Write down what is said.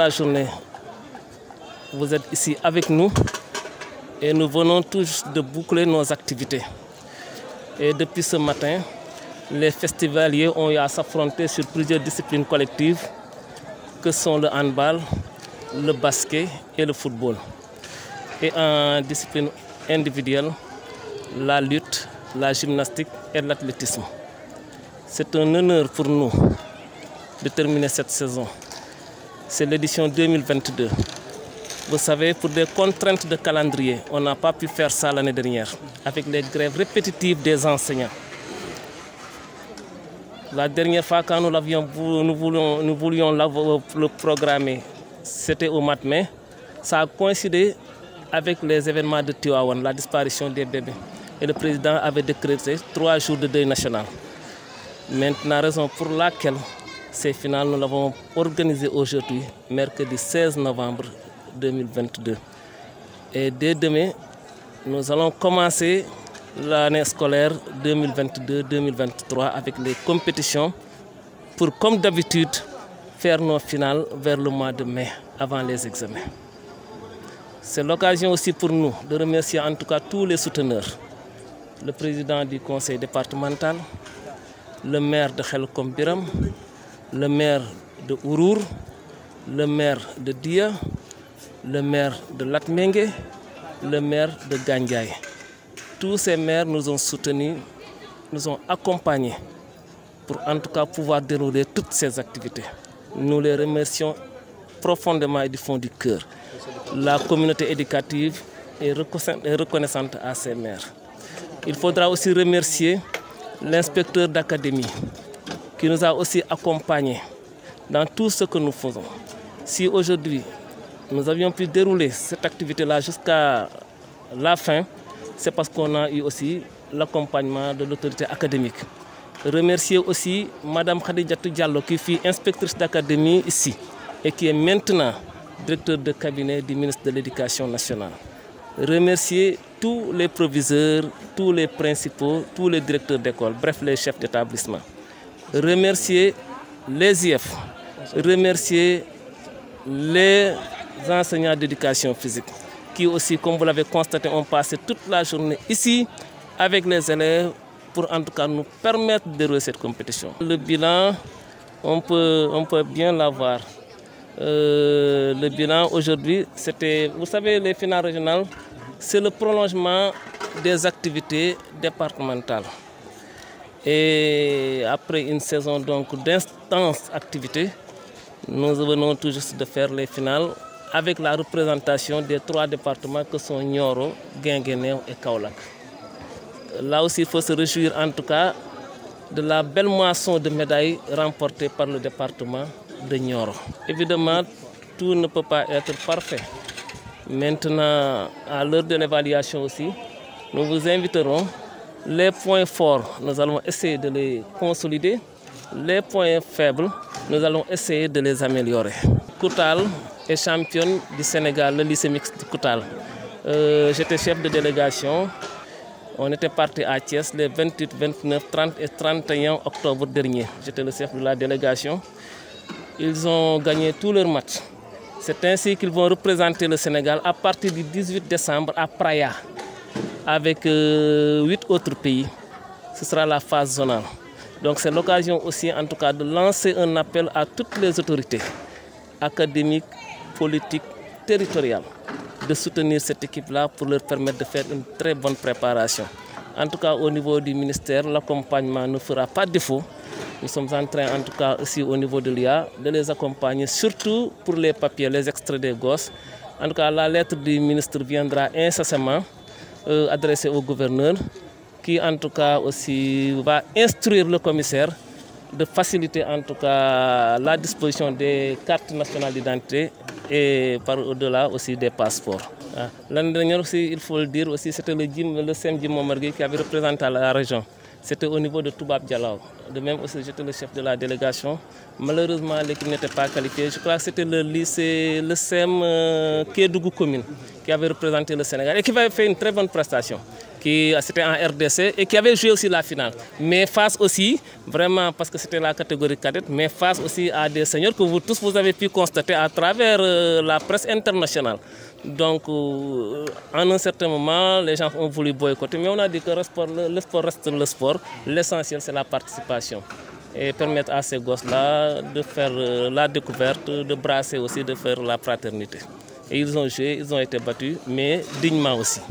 la journée, vous êtes ici avec nous et nous venons tout juste de boucler nos activités. Et depuis ce matin, les festivaliers ont eu à s'affronter sur plusieurs disciplines collectives que sont le handball, le basket et le football. Et en discipline individuelle, la lutte, la gymnastique et l'athlétisme. C'est un honneur pour nous de terminer cette saison. C'est l'édition 2022. Vous savez, pour des contraintes de calendrier, on n'a pas pu faire ça l'année dernière, avec les grèves répétitives des enseignants. La dernière fois, quand nous voulions le programmer, c'était au mois de mai. Ça a coïncidé avec les événements de Tivaouane, la disparition des bébés. Et le président avait décrété 3 jours de deuil national. Maintenant, raison pour laquelle ces finales, nous l'avons organisé aujourd'hui, mercredi 16 novembre 2022. Et dès demain, nous allons commencer l'année scolaire 2022-2023 avec les compétitions pour, comme d'habitude, faire nos finales vers le mois de mai, avant les examens. C'est l'occasion aussi pour nous de remercier en tout cas tous les souteneurs. Le président du conseil départemental, le maire de Khelkom Biram, le maire de Ourour, le maire de Dia, le maire de Latmengue, le maire de Gandiaye. Tous ces maires nous ont soutenus, nous ont accompagnés pour en tout cas pouvoir dérouler toutes ces activités. Nous les remercions profondément et du fond du cœur. La communauté éducative est reconnaissante à ces maires. Il faudra aussi remercier l'inspecteur d'académie qui nous a aussi accompagnés dans tout ce que nous faisons. Si aujourd'hui nous avions pu dérouler cette activité-là jusqu'à la fin, c'est parce qu'on a eu aussi l'accompagnement de l'autorité académique. Remercier aussi Mme Khadijatou Diallo qui fut inspectrice d'académie ici et qui est maintenant directeur de cabinet du ministre de l'Éducation nationale. Remercier tous les proviseurs, tous les principaux, tous les directeurs d'école, bref les chefs d'établissement. Remercier les IF, remercier les enseignants d'éducation physique qui aussi, comme vous l'avez constaté, ont passé toute la journée ici avec les élèves pour en tout cas nous permettre de dérouler cette compétition. Le bilan, on peut bien l'avoir. Le bilan aujourd'hui, c'était, vous savez, les finales régionales, c'est le prolongement des activités départementales. Et après une saison donc d'intenses activités, nous venons tout juste de faire les finales avec la représentation des 3 départements que sont Nioro, Guinguinéo et Kaolack. Là aussi, il faut se réjouir en tout cas de la belle moisson de médailles remportée par le département de Nioro. Évidemment, tout ne peut pas être parfait. Maintenant, à l'heure de l'évaluation aussi, nous vous inviterons. Les points forts, nous allons essayer de les consolider. Les points faibles, nous allons essayer de les améliorer. Koutal est championne du Sénégal, le lycée mixte de Koutal. J'étais chef de délégation. On était parti à Thiès les 28, 29, 30 et 31 octobre dernier. J'étais le chef de la délégation. Ils ont gagné tous leurs matchs. C'est ainsi qu'ils vont représenter le Sénégal à partir du 18 décembre à Praia, avec 8 autres pays. Ce sera la phase zonale. Donc c'est l'occasion aussi en tout cas de lancer un appel à toutes les autorités académiques, politiques, territoriales, de soutenir cette équipe-là pour leur permettre de faire une très bonne préparation. En tout cas, au niveau du ministère, l'accompagnement ne fera pas défaut. Nous sommes en train, en tout cas aussi au niveau de l'IA, de les accompagner, surtout pour les papiers, les extraits des gosses. En tout cas, la lettre du ministre viendra incessamment adressée au gouverneur, qui en tout cas aussi va instruire le commissaire de faciliter en tout cas la disposition des cartes nationales d'identité et par au-delà aussi des passeports. L'année dernière aussi, il faut le dire aussi, c'était le SEM Jim Momargui qui avait représenté la région. c'était au niveau de Toubab Dialaw. De même aussi, j'étais le chef de la délégation. Malheureusement, l'équipe n'était pas qualifiée. Je crois que c'était le lycée, le CEM Kédougou Commune, qui avait représenté le Sénégal et qui avait fait une très bonne prestation. C'était en RDC et qui avait joué aussi la finale. Mais face aussi, vraiment parce que c'était la catégorie cadette, mais face aussi à des seniors que vous tous vous avez pu constater à travers la presse internationale. Donc, en un certain moment, les gens ont voulu boycotter, mais on a dit que le sport reste le sport. L'essentiel, c'est la participation. Et permettre à ces gosses-là de faire la découverte, de brasser aussi, de faire la fraternité. Et ils ont joué, ils ont été battus, mais dignement aussi.